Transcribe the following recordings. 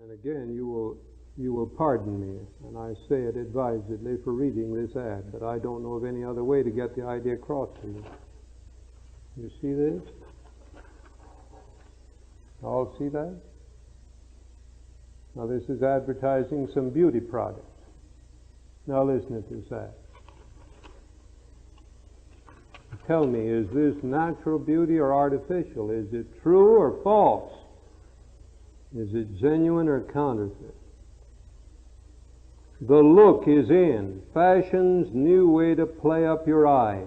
And again, you will pardon me, and I say it advisedly for reading this ad, but I don't know of any other way to get the idea across to you. You see this? All see that? Now this is advertising some beauty products. Now listen to this ad. Tell me, is this natural beauty or artificial? Is it true or false? Is it genuine or counterfeit? The look is in. Fashion's new way to play up your eyes.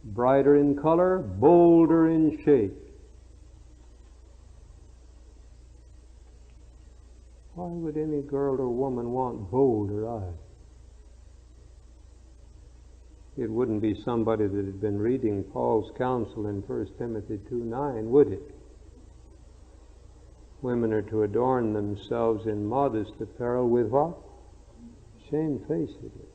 Brighter in color, bolder in shape. Why would any girl or woman want bolder eyes? It wouldn't be somebody that had been reading Paul's counsel in 1 Timothy 2:9, would it? Women are to adorn themselves in modest apparel with what? Shamefacedness.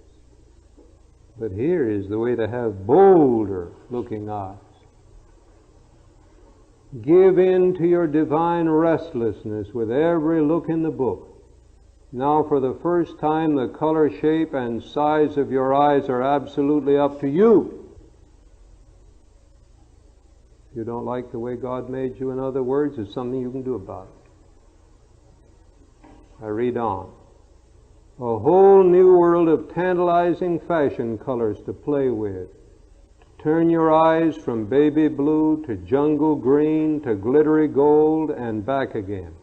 But here is the way to have bolder looking eyes. Give in to your divine restlessness with every look in the book. Now for the first time the color, shape, and size of your eyes are absolutely up to you. If you don't like the way God made you, in other words, there's something you can do about it. I read on. A whole new world of tantalizing fashion colors to play with. Turn your eyes from baby blue to jungle green to glittery gold and back again.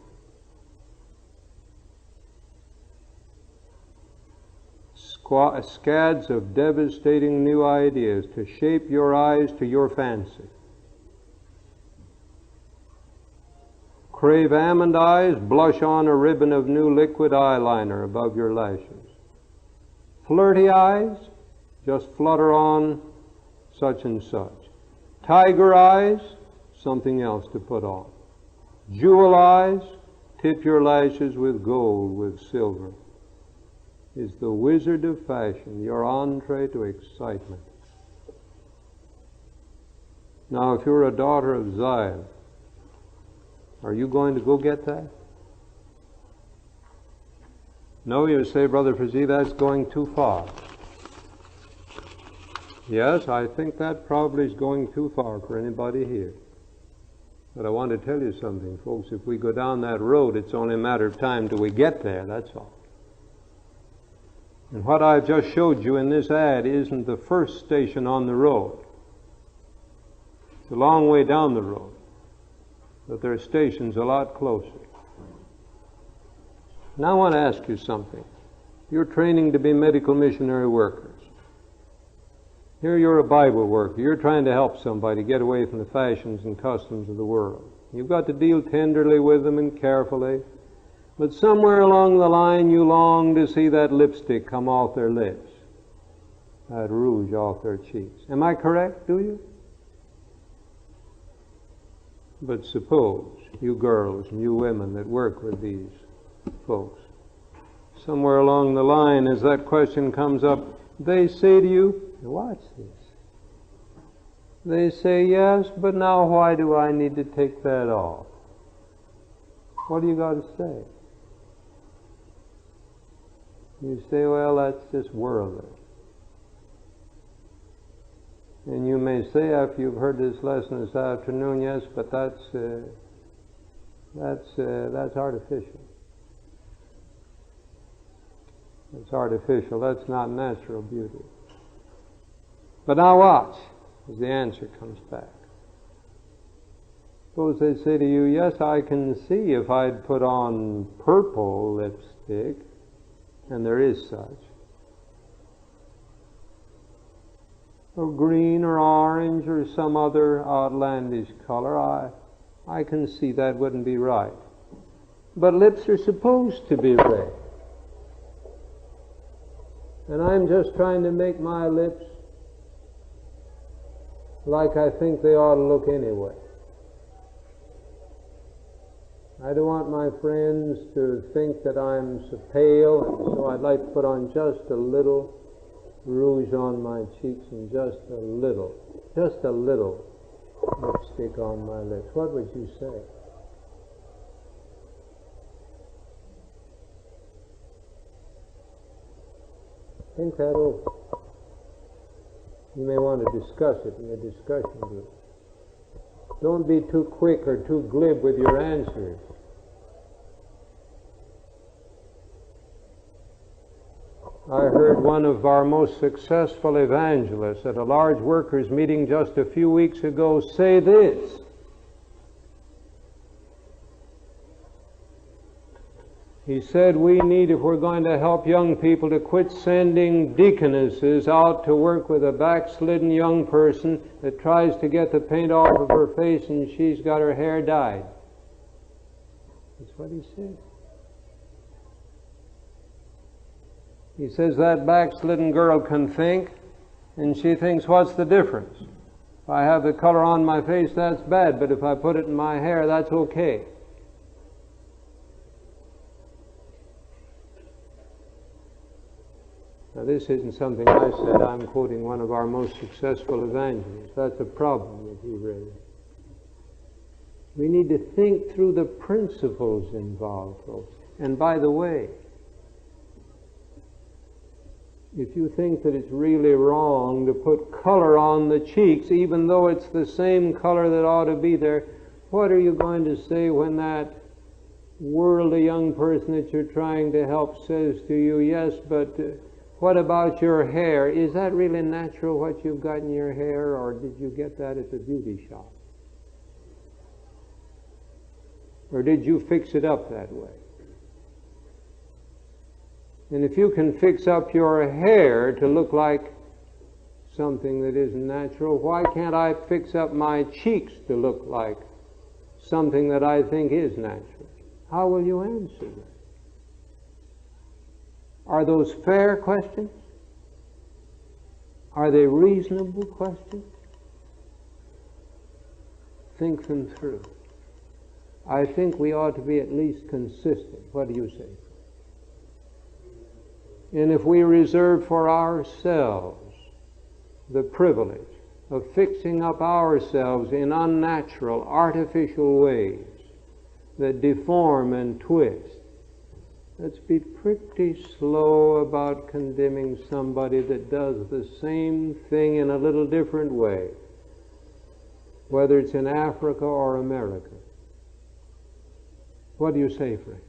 Scads of devastating new ideas to shape your eyes to your fancy. Crave almond eyes, blush on a ribbon of new liquid eyeliner above your lashes. Flirty eyes, just flutter on such and such. Tiger eyes, something else to put on. Jewel eyes, tip your lashes with gold, with silver. Is the wizard of fashion your entree to excitement. Now, if you're a daughter of Zion, are you going to go get that? No, you say, Brother Frazee, that's going too far. Yes, I think that probably is going too far for anybody here. But I want to tell you something, folks. If we go down that road, it's only a matter of time till we get there, that's all. And what I've just showed you in this ad isn't the first station on the road. It's a long way down the road. But there are stations a lot closer. Now I want to ask you something. You're training to be medical missionary workers. Here you're a Bible worker. You're trying to help somebody get away from the fashions and customs of the world. You've got to deal tenderly with them and carefully. But somewhere along the line you long to see that lipstick come off their lips, that rouge off their cheeks. Am I correct, do you? But suppose you girls and you women that work with these folks, somewhere along the line as that question comes up, they say to you, watch this. They say, yes, but now why do I need to take that off? What do you got to say? You say, well, that's just worldly. And you may say after you've heard this lesson this afternoon, yes, but that's artificial. It's artificial. That's not natural beauty. But now watch as the answer comes back. Suppose they say to you, yes, I can see if I'd put on purple lipstick, and there is such, or green or orange or some other outlandish color, I can see that wouldn't be right. But lips are supposed to be red. And I'm just trying to make my lips like I think they ought to look anyway. I don't want my friends to think that I'm so pale, and so I'd like to put on just a little rouge on my cheeks and just a little lipstick on my lips. What would you say? Think that over. You may want to discuss it in the discussion group. Don't be too quick or too glib with your answers. I heard one of our most successful evangelists at a large workers' meeting just a few weeks ago say this. He said, we need, if we're going to help young people, to quit sending deaconesses out to work with a backslidden young person that tries to get the paint off of her face and she's got her hair dyed. That's what he said. He says that backslidden girl can think, and she thinks, what's the difference? If I have the color on my face, that's bad, but if I put it in my hair, that's okay. Now, this isn't something I said. I'm quoting one of our most successful evangelists. That's a problem that he raised. We need to think through the principles involved, folks. And by the way, if you think that it's really wrong to put color on the cheeks, even though it's the same color that ought to be there, what are you going to say when that worldly young person that you're trying to help says to you, yes, but what about your hair? Is that really natural what you've got in your hair, or did you get that at the beauty shop? Or did you fix it up that way? And if you can fix up your hair to look like something that isn't natural, why can't I fix up my cheeks to look like something that I think is natural? How will you answer that? Are those fair questions? Are they reasonable questions? Think them through. I think we ought to be at least consistent. What do you say? And if we reserve for ourselves the privilege of fixing up ourselves in unnatural, artificial ways that deform and twist, let's be pretty slow about condemning somebody that does the same thing in a little different way, whether it's in Africa or America. What do you say, Frank?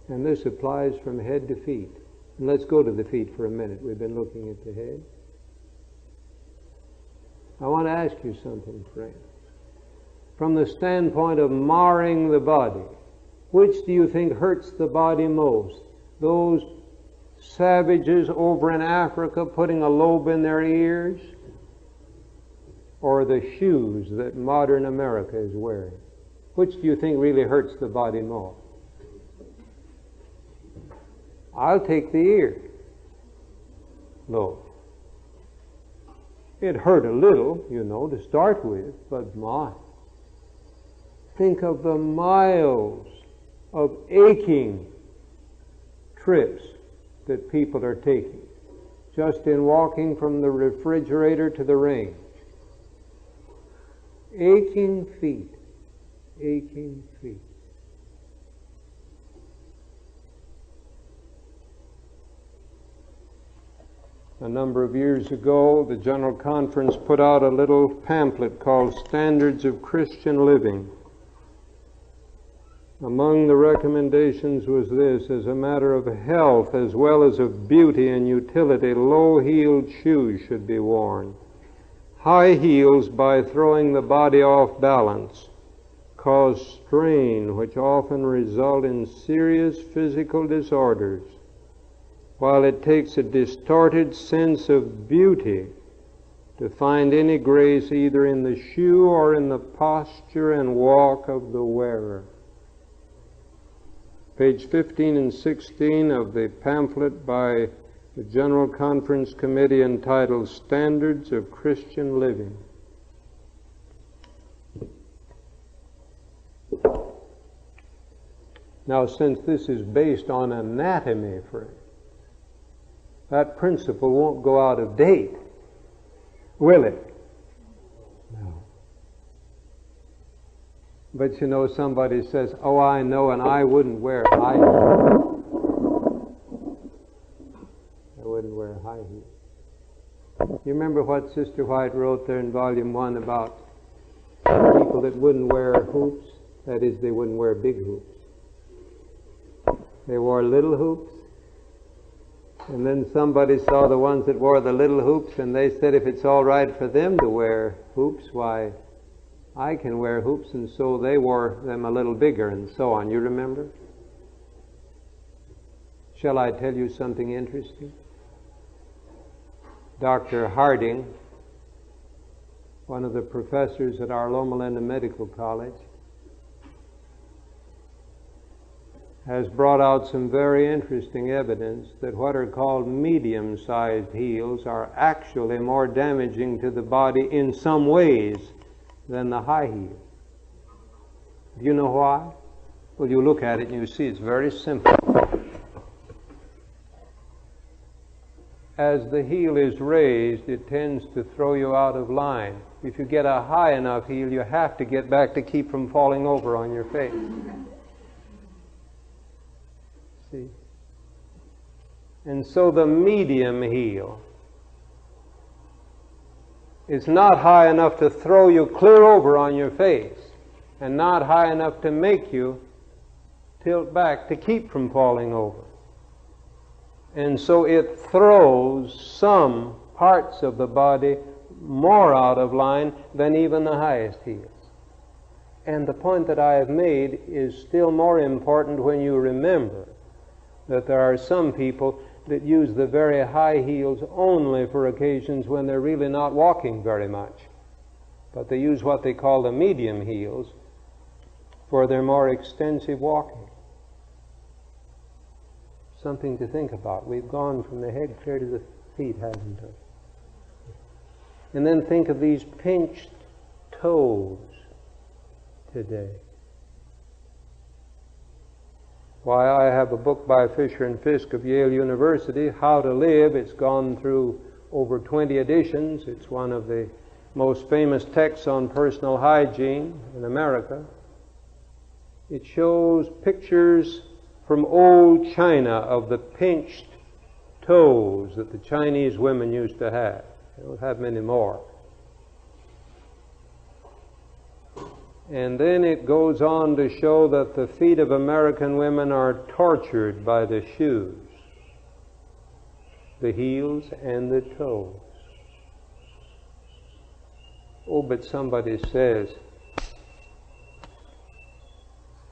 And this applies from head to feet. And let's go to the feet for a minute. We've been looking at the head. I want to ask you something, friend. From the standpoint of marring the body, which do you think hurts the body most? Those savages over in Africa putting a lobe in their ears? Or the shoes that modern America is wearing? Which do you think really hurts the body more? I'll take the ear lobe. It hurt a little, you know, to start with, but my. Think of the miles of aching trips that people are taking just in walking from the refrigerator to the range. Aching feet, aching feet. A number of years ago, the General Conference put out a little pamphlet called Standards of Christian Living. Among the recommendations was this: as a matter of health as well as of beauty and utility, low-heeled shoes should be worn. High heels, by throwing the body off balance, cause strain which often result in serious physical disorders, while it takes a distorted sense of beauty to find any grace either in the shoe or in the posture and walk of the wearer. Page 15 and 16 of the pamphlet by the General Conference Committee entitled Standards of Christian Living. Now, since this is based on anatomy, friend, that principle won't go out of date, will it? No. But you know, somebody says, oh, I know, and I wouldn't wear it. I know. You remember what Sister White wrote there in Volume 1 about people that wouldn't wear hoops? That is, they wouldn't wear big hoops. They wore little hoops. And then somebody saw the ones that wore the little hoops, and they said if it's all right for them to wear hoops, why, I can wear hoops, and so they wore them a little bigger, and so on. You remember? Shall I tell you something interesting? Dr. Harding, one of the professors at our Loma Linda Medical College, has brought out some very interesting evidence that what are called medium-sized heels are actually more damaging to the body in some ways than the high heel. Do you know why? Well, you look at it and you see it's very simple. As the heel is raised, it tends to throw you out of line. If you get a high enough heel, you have to get back to keep from falling over on your face. See? And so the medium heel is not high enough to throw you clear over on your face, and not high enough to make you tilt back to keep from falling over. And so it throws some parts of the body more out of line than even the highest heels. And the point that I have made is still more important when you remember that there are some people that use the very high heels only for occasions when they're really not walking very much. But they use what they call the medium heels for their more extensive walking. Something to think about. We've gone from the head clear to the feet, haven't we? And then think of these pinched toes today. Why, I have a book by Fisher and Fisk of Yale University, How to Live. It's gone through over 20 editions. It's one of the most famous texts on personal hygiene in America. It shows pictures from old China of the pinched toes that the Chinese women used to have. They don't have many more. And then it goes on to show that the feet of American women are tortured by the shoes, the heels and the toes. Oh, but somebody says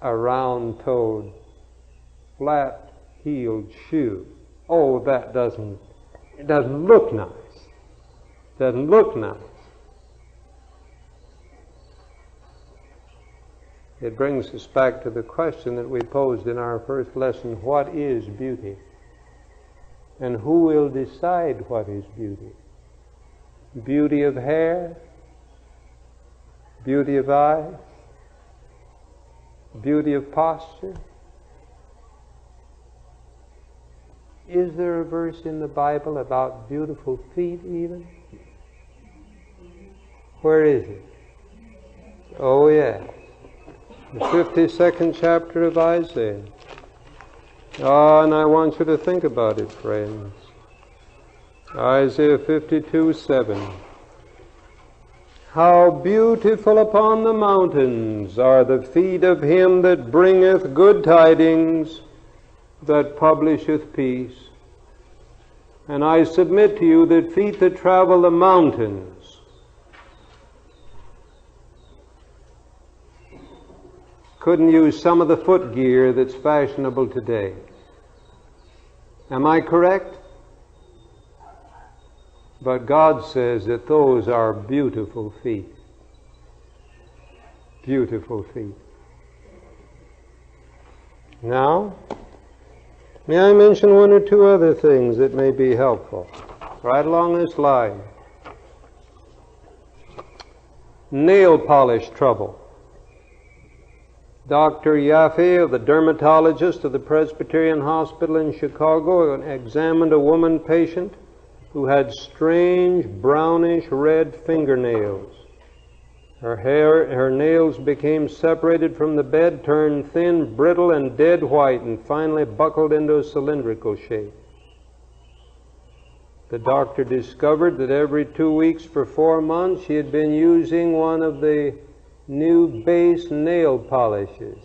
a round-toed, flat-heeled shoe. Oh, that doesn't look nice. Doesn't look nice. It brings us back to the question that we posed in our first lesson: what is beauty? And who will decide what is beauty? Beauty of hair? Beauty of eyes? Beauty of posture? Is there a verse in the Bible about beautiful feet even? Where is it? Oh, yes. The 52nd chapter of Isaiah. Ah, and I want you to think about it, friends. Isaiah 52:7. How beautiful upon the mountains are the feet of him that bringeth good tidings, that publisheth peace. And I submit to you that feet that travel the mountains couldn't use some of the foot gear that's fashionable today. Am I correct? But God says that those are beautiful feet. Beautiful feet. Now, may I mention one or two other things that may be helpful right along this line? Nail polish trouble. Dr. Yaffe, the dermatologist of the Presbyterian Hospital in Chicago, examined a woman patient who had strange brownish red fingernails. Her nails became separated from the bed, turned thin, brittle, and dead white, and finally buckled into a cylindrical shape. the doctor discovered that every 2 weeks for 4 months she had been using one of the new base nail polishes,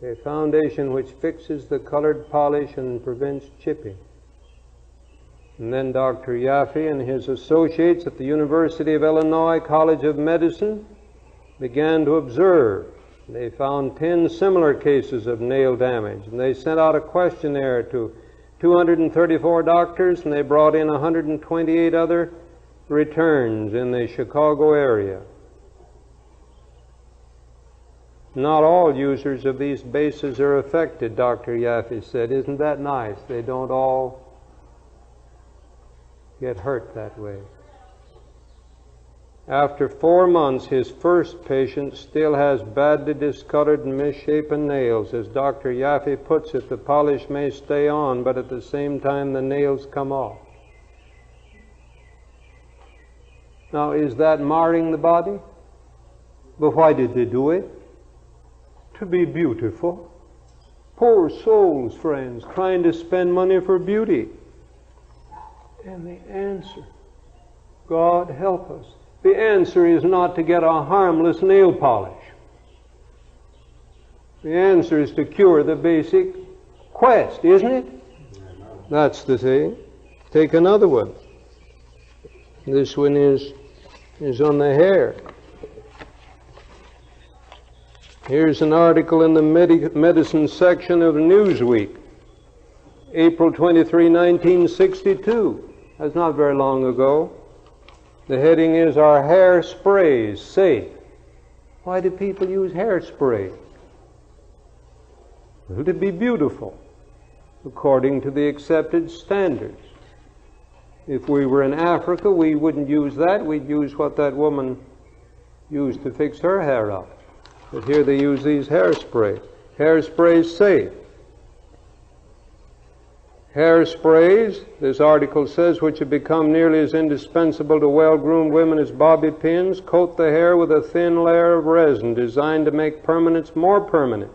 a foundation which fixes the colored polish and prevents chipping. And then Dr. Yaffe and his associates at the University of Illinois College of Medicine began to observe. They found 10 similar cases of nail damage, and they sent out a questionnaire to 234 doctors, and they brought in 128 other returns in the Chicago area. Not all users of these bases are affected, Dr. Yaffe said. Isn't that nice? They don't all get hurt that way. After 4 months, his first patient still has badly discolored and misshapen nails. As Dr. Yaffe puts it, the polish may stay on, but at the same time the nails come off. Now, is that marring the body? But why did they do it? To be beautiful. Poor souls, friends, trying to spend money for beauty. And the answer, God help us, the answer is not to get a harmless nail polish. The answer is to cure the basic quest, isn't it? That's the thing. Take another one. This one is on the hair. Here's an article in the medicine section of Newsweek, April 23, 1962. That's not very long ago. The heading is, "Are Hairsprays Safe?" Why do people use hairspray? Well, to be beautiful, according to the accepted standards. If we were in Africa, we wouldn't use that. We'd use what that woman used to fix her hair up. But here they use these hairsprays. Hairsprays safe. Hairsprays, this article says, which have become nearly as indispensable to well-groomed women as bobby pins, coat the hair with a thin layer of resin designed to make permanence more permanent.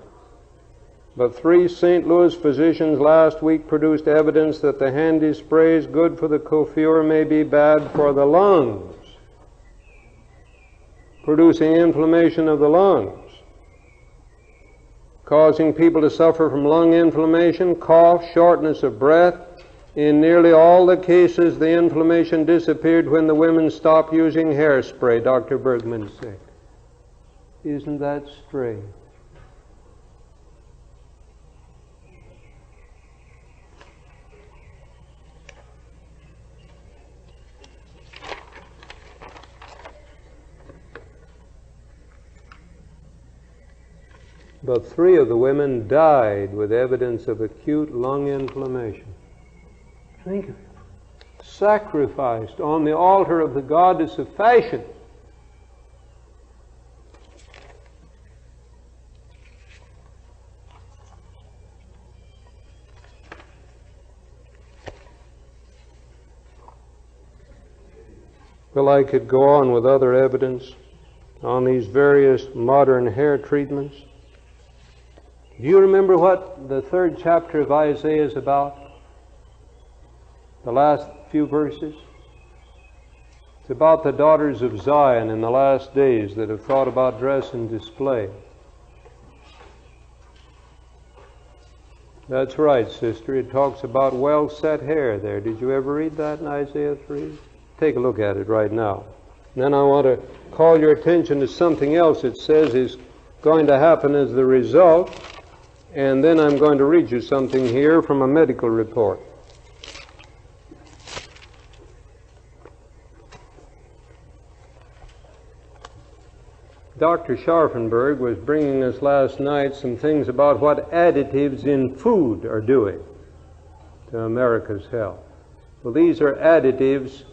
But 3 St. Louis physicians last week produced evidence that the handy sprays good for the coiffure may be bad for the lungs, producing inflammation of the lungs, causing people to suffer from lung inflammation, cough, shortness of breath. In nearly all the cases, the inflammation disappeared when the women stopped using hairspray, Dr. Bergman said. Isn't that strange? But 3 of the women died with evidence of acute lung inflammation. Think of it. Sacrificed on the altar of the goddess of fashion. Well, I could go on with other evidence on these various modern hair treatments. Do you remember what the 3rd chapter of Isaiah is about? The last few verses? It's about the daughters of Zion in the last days that have thought about dress and display. That's right, sister. It talks about well-set hair there. Did you ever read that in Isaiah 3? Take a look at it right now. And then I want to call your attention to something else it says is going to happen as the result. And then I'm going to read you something here from a medical report. Dr. Scharfenberg was bringing us last night some things about what additives in food are doing to America's health. Well, these are additives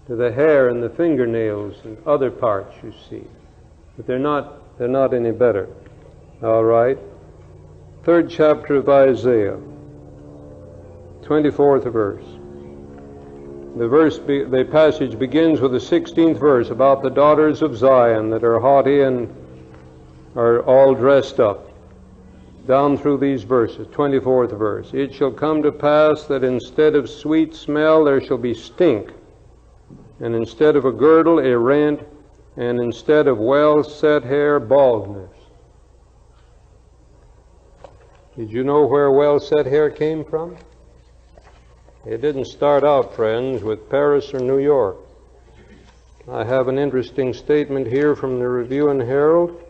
to the hair and the fingernails and other parts, you see. But they're not any better. All right. 3rd chapter of Isaiah, 24th verse. The passage begins with the 16th verse about the daughters of Zion that are haughty and are all dressed up. down through these verses, 24th verse. It shall come to pass that instead of sweet smell there shall be stink, and instead of a girdle a rent, and instead of well-set hair baldness. Did you know where well-set hair came from? It didn't start out, friends, with Paris or New York. I have an interesting statement here from the Review and Herald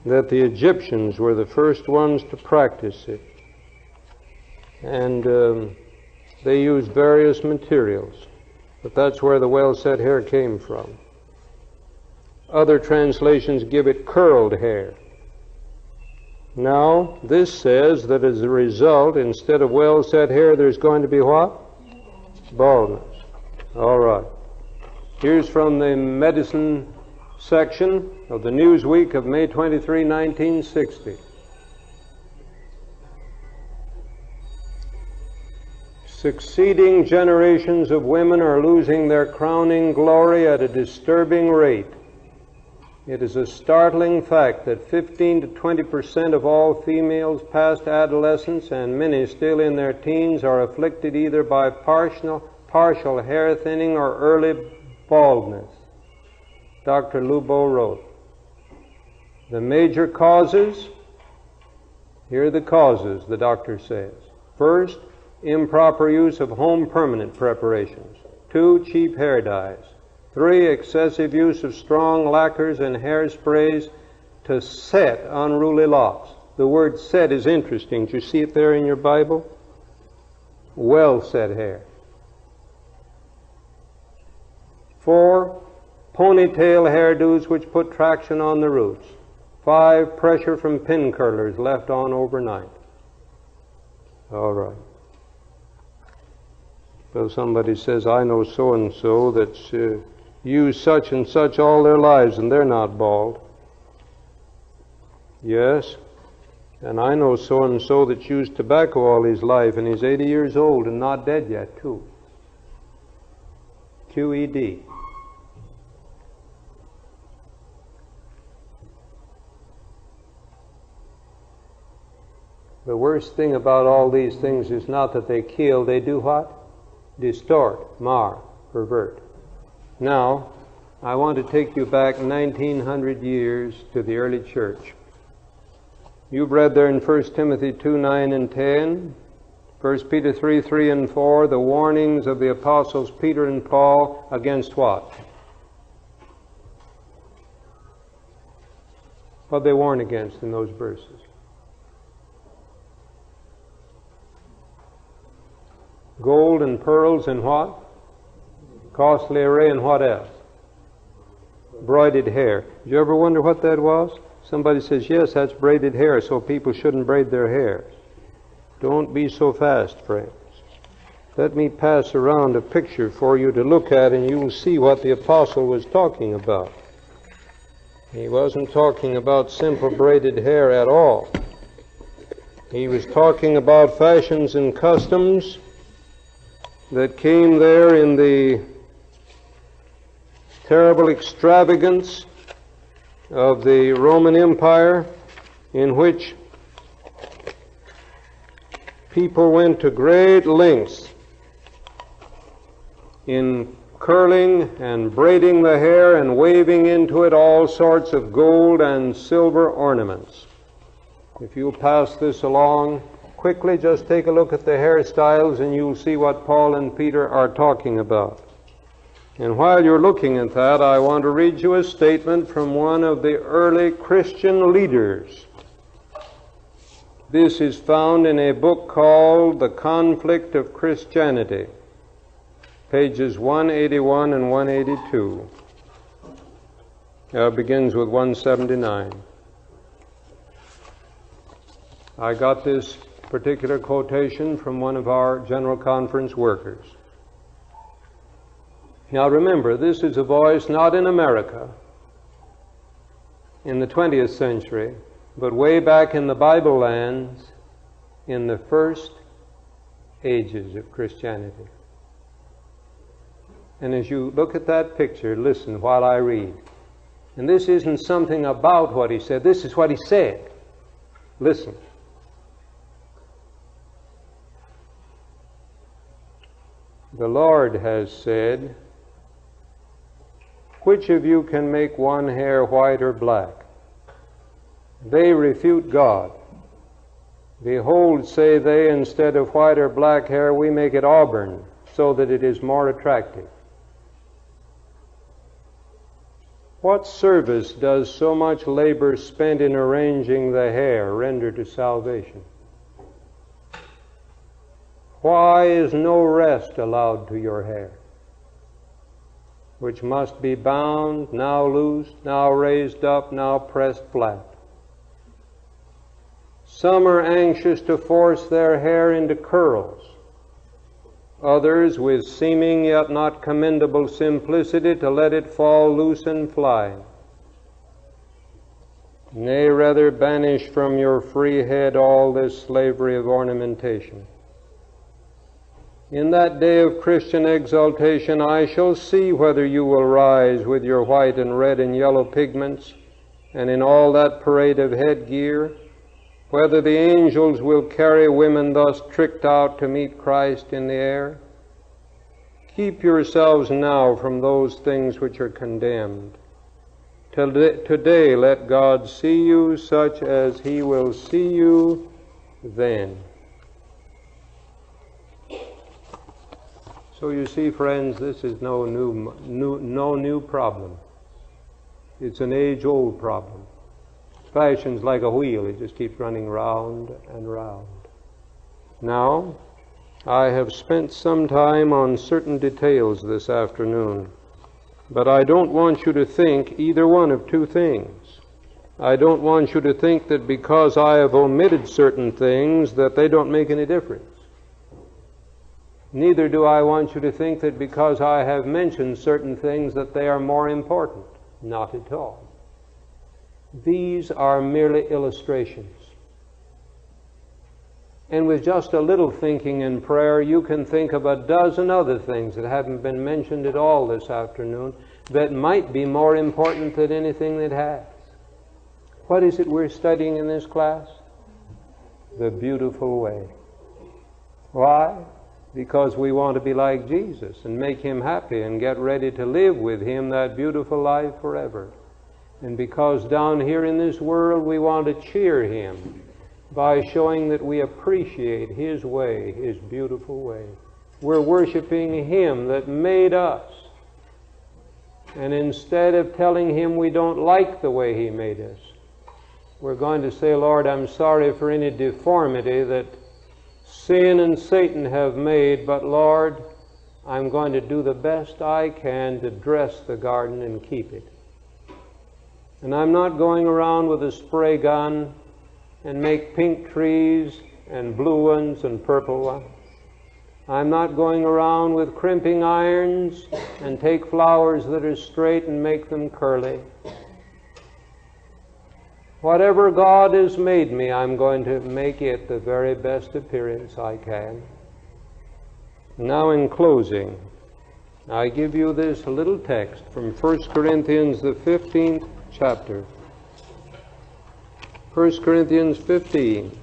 that the Egyptians were the first ones to practice it. And they used various materials, but that's where the well-set hair came from. Other translations give it curled hair. Now, this says that as a result, instead of well-set hair, there's going to be what? Baldness. All right. Here's from the medicine section of the Newsweek of May 23, 1960. Succeeding generations of women are losing their crowning glory at a disturbing rate. It is a startling fact that 15 to 20% of all females past adolescence and many still in their teens are afflicted either by partial hair thinning or early baldness. Dr. Lubo wrote. The major causes, here are the causes, the doctor says. First, improper use of home permanent preparations. 2, cheap hair dyes. 3, excessive use of strong lacquers and hairsprays to set unruly locks. The word set is interesting. Do you see it there in your Bible? Well set hair. 4, ponytail hairdos which put traction on the roots. 5, pressure from pin curlers left on overnight. All right. So somebody says, I know so-and-so that's used such and such all their lives and they're not bald. Yes, and I know so-and-so that's used tobacco all his life and he's 80 years old and not dead yet, too. QED. The worst thing about all these things is not that they kill, they do what? Distort, mar, pervert. Now, I want to take you back 1900 years to the early church. You've read there in 1 Timothy 2, 9 and 10, 1 Peter 3, 3 and 4, the warnings of the apostles Peter and Paul against what? What they warn against in those verses? Gold and pearls and what? Costly array and what else? Braided hair. Did you ever wonder what that was? Somebody says, yes, that's braided hair, so people shouldn't braid their hair. Don't be so fast, friends. Let me pass around a picture for you to look at, and you will see what the apostle was talking about. He wasn't talking about simple braided hair at all. He was talking about fashions and customs that came there in the terrible extravagance of the Roman Empire, in which people went to great lengths in curling and braiding the hair and waving into it all sorts of gold and silver ornaments. If you'll pass this along quickly, just take a look at the hairstyles and you'll see what Paul and Peter are talking about. And while you're looking at that, I want to read you a statement from one of the early Christian leaders. This is found in a book called The Conflict of Christianity, pages 181 and 182. Begins with 179. I got this particular quotation from one of our General Conference workers. Now remember, this is a voice not in America in the 20th century, but way back in the Bible lands in the first ages of Christianity. And as you look at that picture, listen while I read. And this isn't something about what he said, this is what he said. Listen. The Lord has said, which of you can make one hair white or black? They refute God. Behold, say they, instead of white or black hair, we make it auburn, so that it is more attractive. What service does so much labor spent in arranging the hair render to salvation? Why is no rest allowed to your hair, which must be bound, now loosed, now raised up, now pressed flat? Some are anxious to force their hair into curls. Others, with seeming yet not commendable simplicity, to let it fall loose and fly. Nay, rather banish from your free head all this slavery of ornamentation. In that day of Christian exaltation, I shall see whether you will rise with your white and red and yellow pigments, and in all that parade of headgear, whether the angels will carry women thus tricked out to meet Christ in the air. Keep yourselves now from those things which are condemned. Today let God see you such as He will see you then. So you see, friends, this is no new problem. It's an age-old problem. Fashion's like a wheel. It just keeps running round and round. Now, I have spent some time on certain details this afternoon, but I don't want you to think either one of two things. I don't want you to think that because I have omitted certain things that they don't make any difference. Neither do I want you to think that because I have mentioned certain things that they are more important. Not at all. These are merely illustrations. And with just a little thinking and prayer, you can think of a dozen other things that haven't been mentioned at all this afternoon that might be more important than anything that has. What is it we're studying in this class? The beautiful way. Why? Because we want to be like Jesus and make Him happy and get ready to live with Him that beautiful life forever. And because down here in this world we want to cheer Him by showing that we appreciate His way, His beautiful way. We're worshiping Him that made us. And instead of telling Him we don't like the way He made us, we're going to say, Lord, I'm sorry for any deformity that sin and Satan have made, but Lord, I'm going to do the best I can to dress the garden and keep it. And I'm not going around with a spray gun and make pink trees and blue ones and purple ones. I'm not going around with crimping irons and take flowers that are straight and make them curly. Whatever God has made me, I'm going to make it the very best appearance I can. Now in closing, I give you this little text from 1 Corinthians, the 15th chapter. 1 Corinthians 15.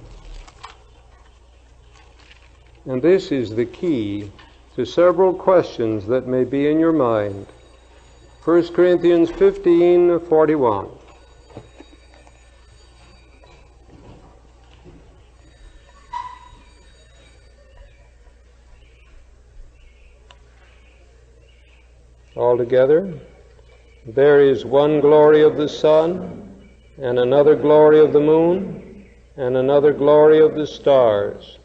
And this is the key to several questions that may be in your mind. 1 Corinthians 15:41. Altogether, there is one glory of the sun, and another glory of the moon, and another glory of the stars.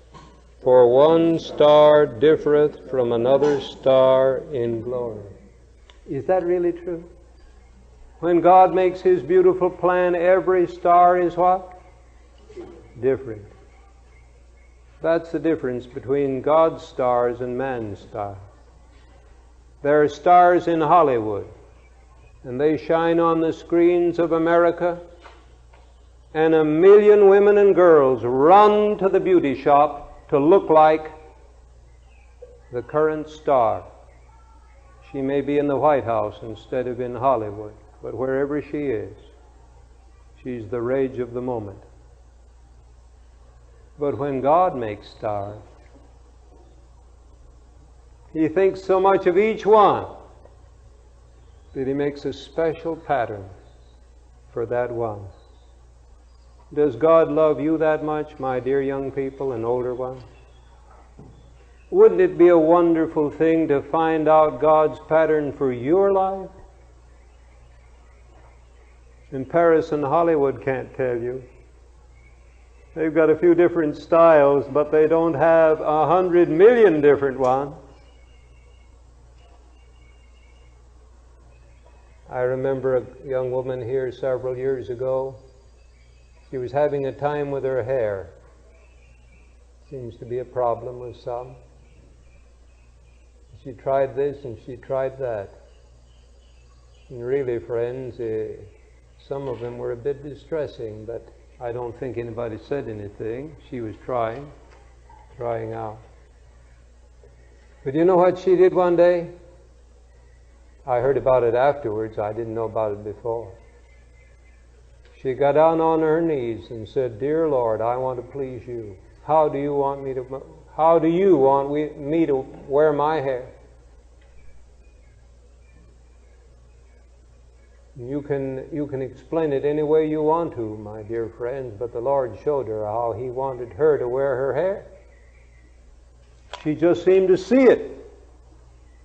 For one star differeth from another star in glory. Is that really true? When God makes His beautiful plan, every star is what? Different. That's the difference between God's stars and man's stars. There are stars in Hollywood, and they shine on the screens of America, and 1 million women and girls run to the beauty shop to look like the current star. She may be in the White House instead of in Hollywood, but wherever she is, she's the rage of the moment. But when God makes stars, He thinks so much of each one that He makes a special pattern for that one. Does God love you that much, my dear young people and older ones? Wouldn't it be a wonderful thing to find out God's pattern for your life? And Paris and Hollywood can't tell you. They've got a few different styles, but they don't have 100 million different ones. I remember a young woman here several years ago. She was having a time with her hair. Seems to be a problem with some. She tried this and she tried that. And really, friends, some of them were a bit distressing, but I don't think anybody said anything. She was trying out. But you know what she did one day? I heard about it afterwards. I didn't know about it before. She got down on her knees and said, "Dear Lord, I want to please you. How do you want me to wear my hair?" You can explain it any way you want to, my dear friends, but the Lord showed her how He wanted her to wear her hair. She just seemed to see it.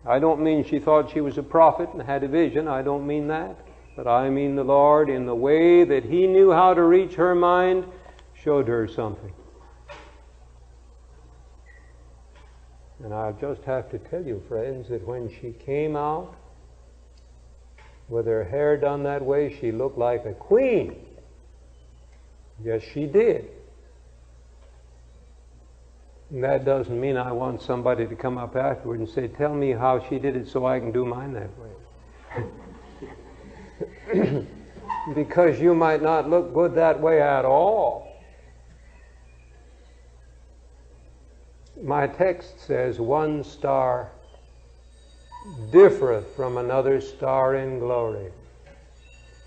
I don't mean she thought she was a prophet and had a vision. I don't mean that. But I mean the Lord, in the way that He knew how to reach her mind, showed her something. And I just have to tell you, friends, that when she came out with her hair done that way, she looked like a queen. Yes, she did. And that doesn't mean I want somebody to come up afterward and say, "Tell me how she did it so I can do mine that way." Because you might not look good that way at all. My text says, "One star differeth from another star in glory."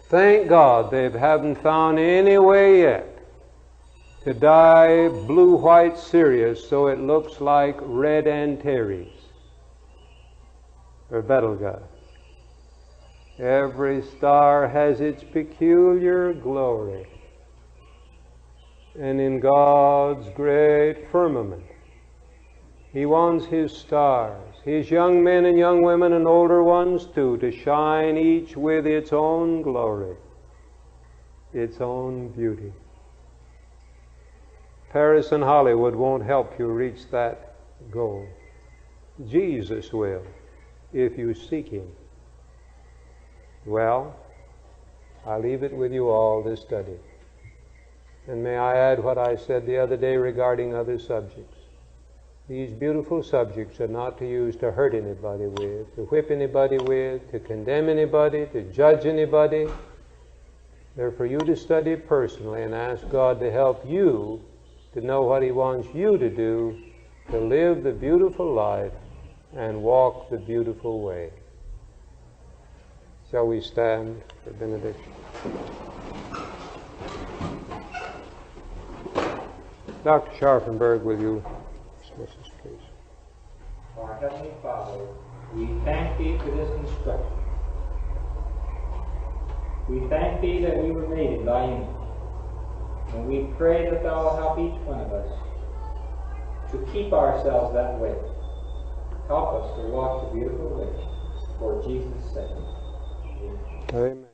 Thank God they haven't found any way yet to dye blue-white Sirius so it looks like red Antares or Betelgeuse. Every star has its peculiar glory. And in God's great firmament, He wants His stars, His young men and young women and older ones too, to shine each with its own glory, its own beauty. Paris and Hollywood won't help you reach that goal. Jesus will, if you seek Him. Well, I leave it with you all, this study. And may I add what I said the other day regarding other subjects. These beautiful subjects are not to use to hurt anybody with, to whip anybody with, to condemn anybody, to judge anybody. They're for you to study personally and ask God to help you to know what He wants you to do, to live the beautiful life and walk the beautiful way. Shall we stand for benediction? Dr. Scharfenberg, will you dismiss us, please? Our Heavenly Father, we thank Thee for this instruction. We thank Thee that we were made in Thy image. And we pray that Thou will help each one of us to keep ourselves that way. Help us to walk the beautiful way for Jesus' sake. Amen. Amen.